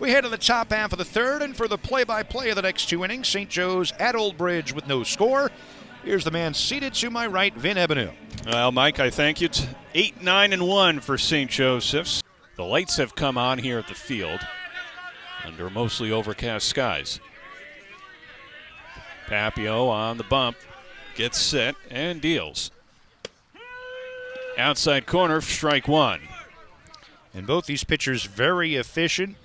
We head to the top half of the third, and for the play-by-play of the next two innings, St. Joe's at Old Bridge with no score. Here's the man seated to my right, Vin Ebenau. Well, Mike, I thank you. It's 8-9-1 for St. Joseph's. The lights have come on here at the field under mostly overcast skies. Papio on the bump, gets set and deals. Outside corner, strike one. And both these pitchers very efficient.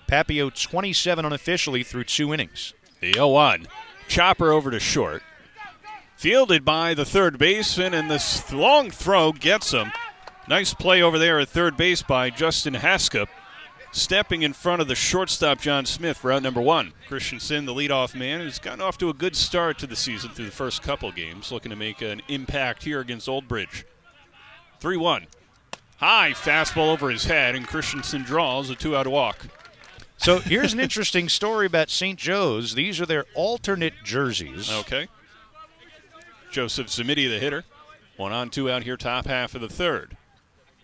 Papio 27 unofficially through two innings. The 0-1. Chopper over to short. Fielded by the third baseman, and this long throw gets him. Nice play over there at third base by Justin Haskell. Stepping in front of the shortstop, John Smith, for out number one. Christensen, the leadoff man, has gotten off to a good start to the season through the first couple games, looking to make an impact here against Old Bridge. 3-1. High fastball over his head, and Christensen draws a two-out walk. So here's an interesting story about St. Joe's. These are their alternate jerseys. Okay. Joseph Zamidi, the hitter. 1 on, 2 out here, top half of the third.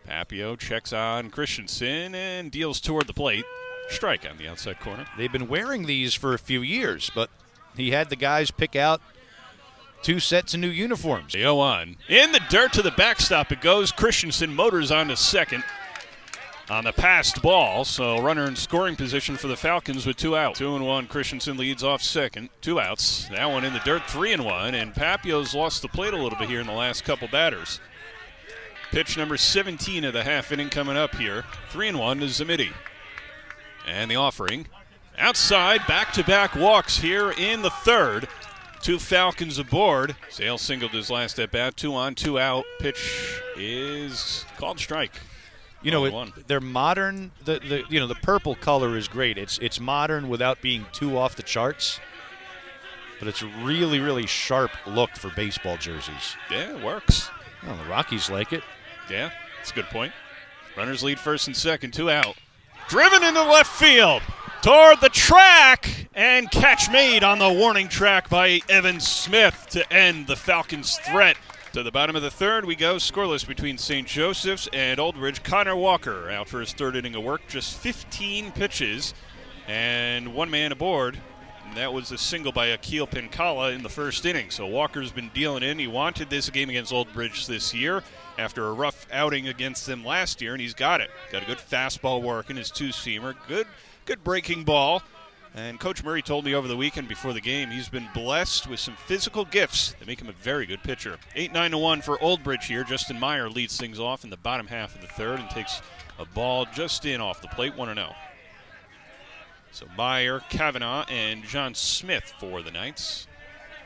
Papio checks on Christensen and deals toward the plate. Strike on the outside corner. They've been wearing these for a few years, but he had the guys pick out two sets of new uniforms. 0-1. In the dirt to the backstop it goes. Christensen motors on to second on the passed ball, so runner in scoring position for the Falcons with 2 out. 2-1. Christensen leads off second. 2 outs. That one in the dirt, 3-1, and Papio's lost the plate a little bit here in the last couple batters. Pitch number 17 of the half inning coming up here. 3-1 to Zamidi. And the offering. Outside, back-to-back walks here in the third. 2 Falcons aboard. Sale singled his last at bat. 2 on, 2 out. Pitch is called strike. You know, they're modern. The purple color is great. It's modern without being too off the charts. But it's a really, really sharp look for baseball jerseys. Yeah, it works. Well, the Rockies like it. Yeah, that's a good point. Runners lead first and second, 2 out. Driven into left field toward the track, and catch made on the warning track by Evan Smith to end the Falcons' threat. To the bottom of the third we go, scoreless between St. Joseph's and Old Bridge. Connor Walker out for his third inning of work, just 15 pitches and 1 man aboard. And that was a single by Akil Pincala in the first inning. So Walker's been dealing in. He wanted this game against Old Bridge this year after a rough outing against them last year, and he's got it. Got a good fastball working, his two-seamer. Good breaking ball. And Coach Murray told me over the weekend before the game he's been blessed with some physical gifts that make him a very good pitcher. 8-9-1 for Old Bridge here. Justin Meyer leads things off in the bottom half of the third and takes a ball just in off the plate, 1-0. So Meyer, Kavanaugh, and John Smith for the Knights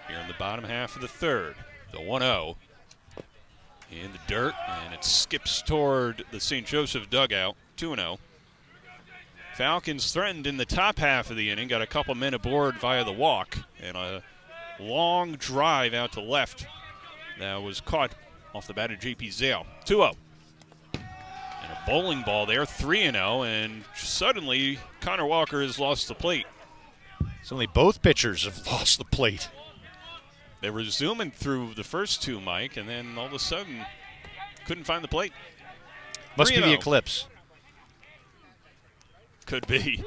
here in the bottom half of the third. The 1-0 in the dirt, and it skips toward the St. Joseph dugout, 2-0. Falcons threatened in the top half of the inning, got a couple men aboard via the walk, and a long drive out to left that was caught off the bat of J.P. Zale. 2-0. And a bowling ball there, 3-0, and suddenly Connor Walker has lost the plate. Suddenly both pitchers have lost the plate. They were zooming through the first two, Mike, and then all of a sudden couldn't find the plate. Must be the eclipse. Could be.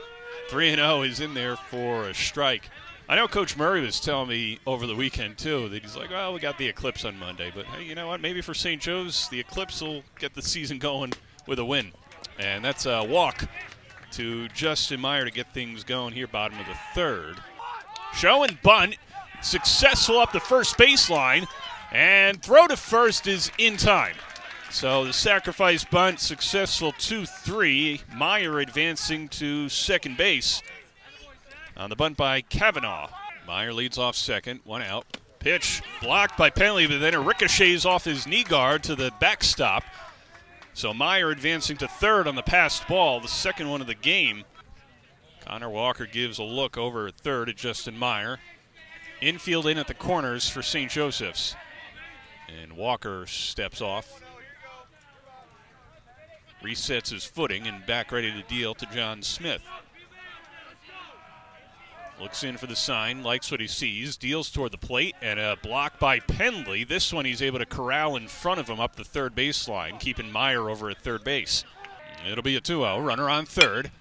3-0 is in there for a strike. I know Coach Murray was telling me over the weekend, too, that he's like, well, we got the eclipse on Monday. But, hey, you know what? Maybe for St. Joe's, the eclipse will get the season going with a win. And that's a walk to Justin Meyer to get things going here, bottom of the third. Show and bunt. Successful up the first baseline. And throw to first is in time. So the sacrifice bunt successful, 2-3. Meyer advancing to second base on the bunt by Kavanaugh. Meyer leads off second, 1 out. Pitch blocked by Penley, but then it ricochets off his knee guard to the backstop. So Meyer advancing to third on the passed ball, the second one of the game. Connor Walker gives a look over at third at Justin Meyer. Infield in at the corners for St. Joseph's. And Walker steps off. Resets his footing and back ready to deal to John Smith. Looks in for the sign, likes what he sees, deals toward the plate, and a block by Penley. This one he's able to corral in front of him up the third baseline, keeping Meyer over at third base. It'll be a 2-0, runner on third.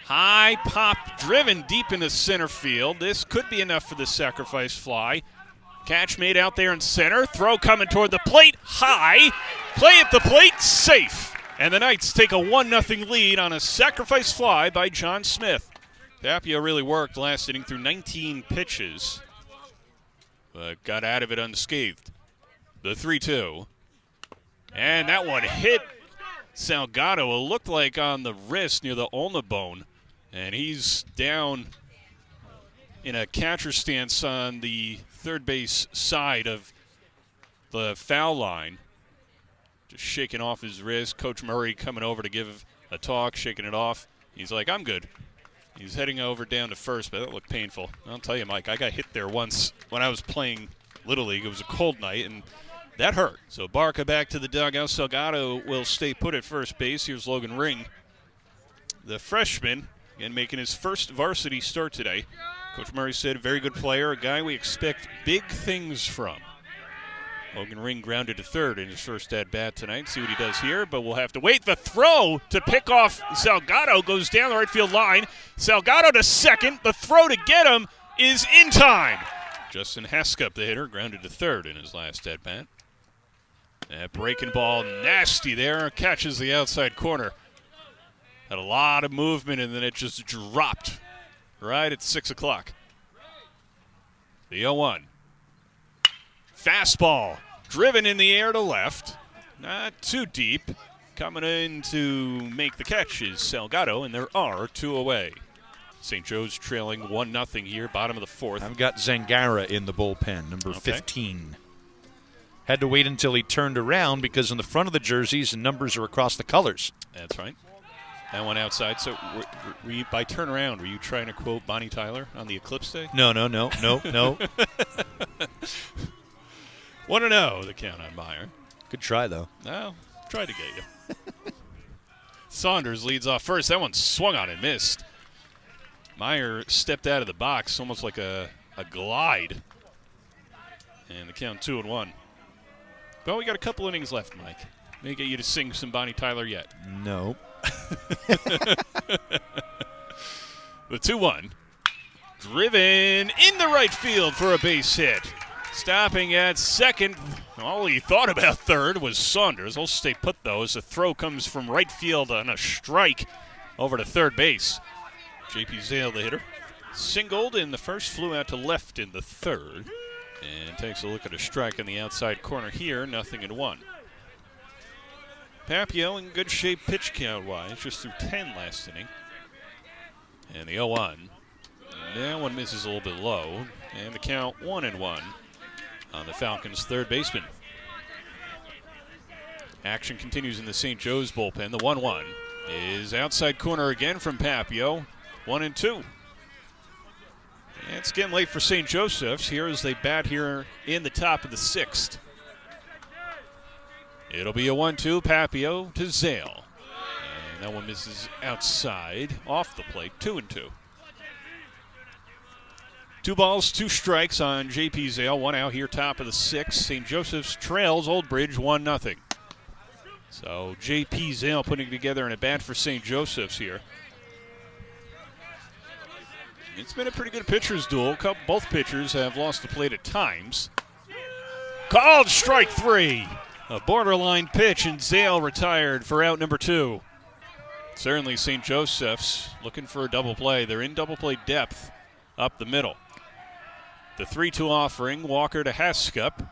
High pop driven deep into center field. This could be enough for the sacrifice fly. Catch made out there in center. Throw coming toward the plate. High. Play at the plate. Safe. And the Knights take a 1-0 lead on a sacrifice fly by John Smith. Tapia really worked last inning through 19 pitches, but got out of it unscathed. The 3-2. And that one hit Salgado. It looked like on the wrist near the ulna bone. And he's down in a catcher stance on the third base side of the foul line. Just shaking off his wrist. Coach Murray coming over to give a talk, shaking it off. He's like, I'm good. He's heading over down to first, but that looked painful. I'll tell you, Mike, I got hit there once when I was playing Little League. It was a cold night, and that hurt. So Barca back to the dugout. Salgado will stay put at first base. Here's Logan Ring, the freshman, and making his first varsity start today. Coach Murray said, very good player, a guy we expect big things from. Logan Ring grounded to third in his first at-bat tonight. See what he does here, but we'll have to wait. The throw to pick off Salgado goes down the right field line. Salgado to second. The throw to get him is in time. Justin Heskup, the hitter, grounded to third in his last at-bat. That breaking ball, nasty there, catches the outside corner. Had a lot of movement, and then it just dropped right at 6 o'clock. The 0-1. Fastball, driven in the air to left. Not too deep. Coming in to make the catch is Salgado, and there are two away. St. Joe's trailing 1-0 here, bottom of the fourth. I've got Zangara in the bullpen, number 15. Had to wait until he turned around because in the front of the jerseys, the numbers are across the colors. That's right. That one outside. So were you, by turn around, were you trying to quote Bonnie Tyler on the Eclipse Day? No. 1-0, the count on Meyer. Good try, though. No, tried to get you. Saunders leads off first. That one swung on and missed. Meyer stepped out of the box almost like a glide. And the count 2-1. Well, we got a couple innings left, Mike. May get you to sing some Bonnie Tyler yet. No. The 2-1. Driven in the right field for a base hit. Stopping at second. All he thought about third was Saunders. He'll stay put, though, as the throw comes from right field on a strike over to third base. J.P. Zale, the hitter, singled in the first, flew out to left in the third, and takes a look at a strike in the outside corner here, 0-1. Papio in good shape pitch count-wise, just through 10 last inning. And the 0-1. That one misses a little bit low, and the count 1-1 on the Falcons' third baseman. Action continues in the St. Joe's bullpen. The 1-1 is outside corner again from Papio. 1-2. And it's getting late for St. Joseph's here as they bat here in the top of the sixth. It'll be a 1-2, Papio to Zale. And that one misses outside, off the plate, 2-2. 2 balls, 2 strikes on J.P. Zale. 1 out here, top of the sixth. St. Joseph's trails Old Bridge 1-0. So J.P. Zale putting together an at-bat for St. Joseph's here. It's been a pretty good pitcher's duel. Both pitchers have lost the plate at times. Called strike 3. A borderline pitch, and Zale retired for out number 2. Certainly St. Joseph's looking for a double play. They're in double play depth up the middle. The 3-2 offering, Walker to Heskup,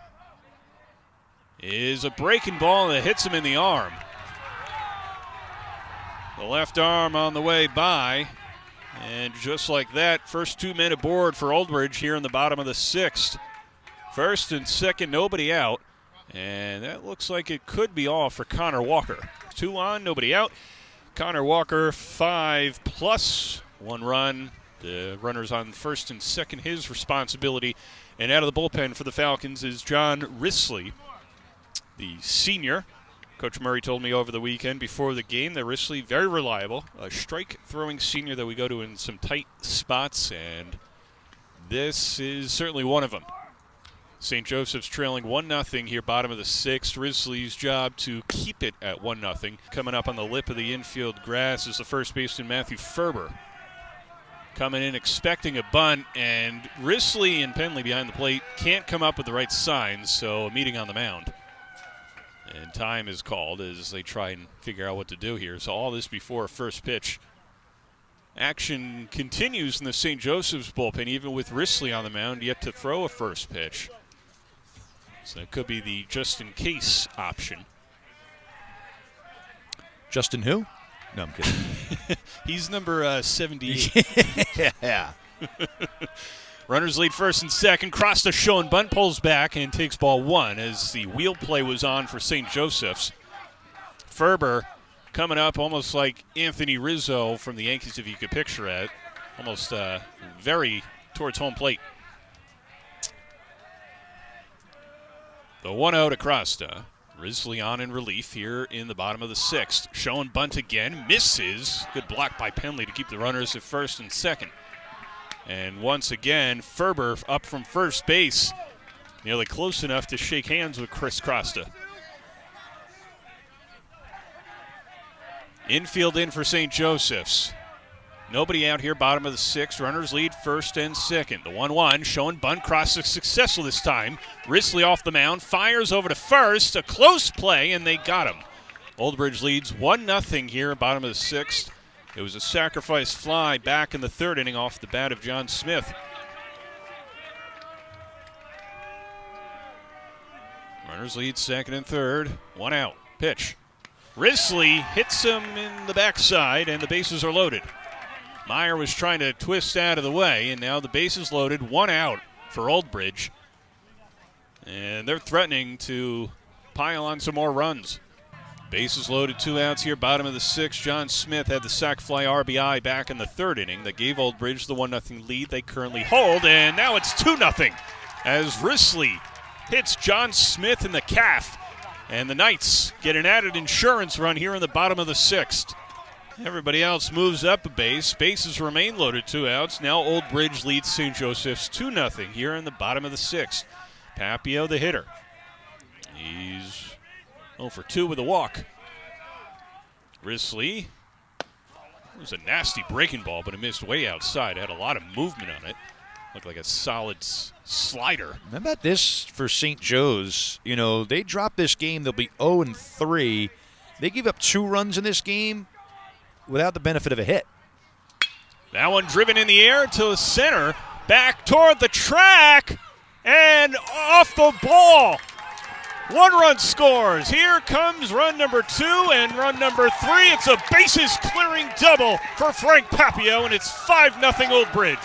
is a breaking ball that hits him in the arm. The left arm on the way by. And just like that, first 2 men aboard for Old Bridge here in the bottom of the sixth. First and second, nobody out. And that looks like it could be all for Connor Walker. 2 on, nobody out. Connor Walker, 5+, 1 run. The runners on first and second, his responsibility. And out of the bullpen for the Falcons is John Risley, the senior. Coach Murray told me over the weekend before the game that Risley, very reliable, a strike-throwing senior that we go to in some tight spots, and this is certainly one of them. St. Joseph's trailing 1-0 here, bottom of the 6th. Risley's job to keep it at 1-0. Coming up on the lip of the infield grass is the first baseman, Matthew Ferber. Coming in expecting a bunt, and Risley and Penley behind the plate can't come up with the right signs, so a meeting on the mound. And time is called as they try and figure out what to do here. So all this before first pitch. Action continues in the St. Joseph's bullpen, even with Risley on the mound, yet to throw a first pitch. So it could be the just-in-case option. Justin who? No, I'm kidding. He's number 78. Yeah. Runners lead first and second. Crosta showing bunt, pulls back and takes ball 1 as the wheel play was on for St. Joseph's. Ferber coming up almost like Anthony Rizzo from the Yankees, if you could picture it. Almost very towards home plate. The 1-0 to Crosta. Risley on in relief here in the bottom of the 6th. Showing bunt again. Misses. Good block by Penley to keep the runners at first and second. And once again, Ferber up from first base. Nearly close enough to shake hands with Chris Crosta. Infield in for St. Joseph's. Nobody out here, bottom of the 6th. Runners lead first and second. The 1-1 showing bunt. Cross successful this time. Risley off the mound. Fires over to first. A close play, and they got him. Old Bridge leads 1-0 here, bottom of the 6th. It was a sacrifice fly back in the 3rd inning off the bat of John Smith. Runners lead second and third. 1 out. Pitch. Risley hits him in the backside, and the bases are loaded. Meyer was trying to twist out of the way, and now the base is loaded. 1 out for Old Bridge. And they're threatening to pile on some more runs. Bases loaded, 2 outs here, bottom of the 6th. John Smith had the sac fly RBI back in the 3rd inning that gave Old Bridge the 1-0 lead they currently hold, and now it's 2-0 as Risley hits John Smith in the calf, and the Knights get an added insurance run here in the bottom of the 6th. Everybody else moves up a base. Bases remain loaded, 2 outs. Now Old Bridge leads St. Joseph's 2-0 here in the bottom of the 6th. Papio, the hitter. He's 0 for 2 with a walk. Risley. It was a nasty breaking ball, but it missed way outside. It had a lot of movement on it. Looked like a solid slider. How about this for St. Joe's? You know, they drop this game, they'll be 0-3. They give up 2 runs in this game without the benefit of a hit. That one driven in the air to center, back toward the track, and off the ball. 1 run scores. Here comes run number 2 and run number 3. It's a bases clearing double for Frank Papio, and it's 5-0 Old Bridge.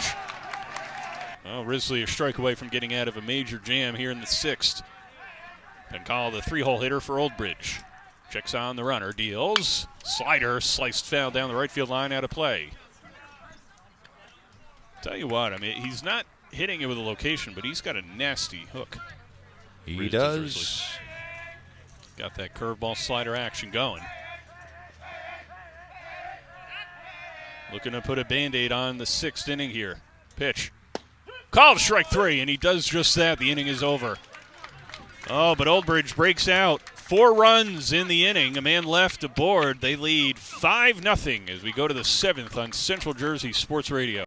Well, Risley a strike away from getting out of a major jam here in the 6th. And call the 3-hole hitter for Old Bridge. Checks on the runner, deals. Slider, sliced foul down the right field line, out of play. Tell you what, I mean, he's not hitting it with a location, but he's got a nasty hook. He does. Got that curveball slider action going. Looking to put a Band-Aid on the 6th inning here. Pitch. Called strike 3, and he does just that. The inning is over. Oh, but Old Bridge breaks out. 4 runs in the inning. A man left aboard. They lead 5-0 as we go to the 7th on Central Jersey Sports Radio.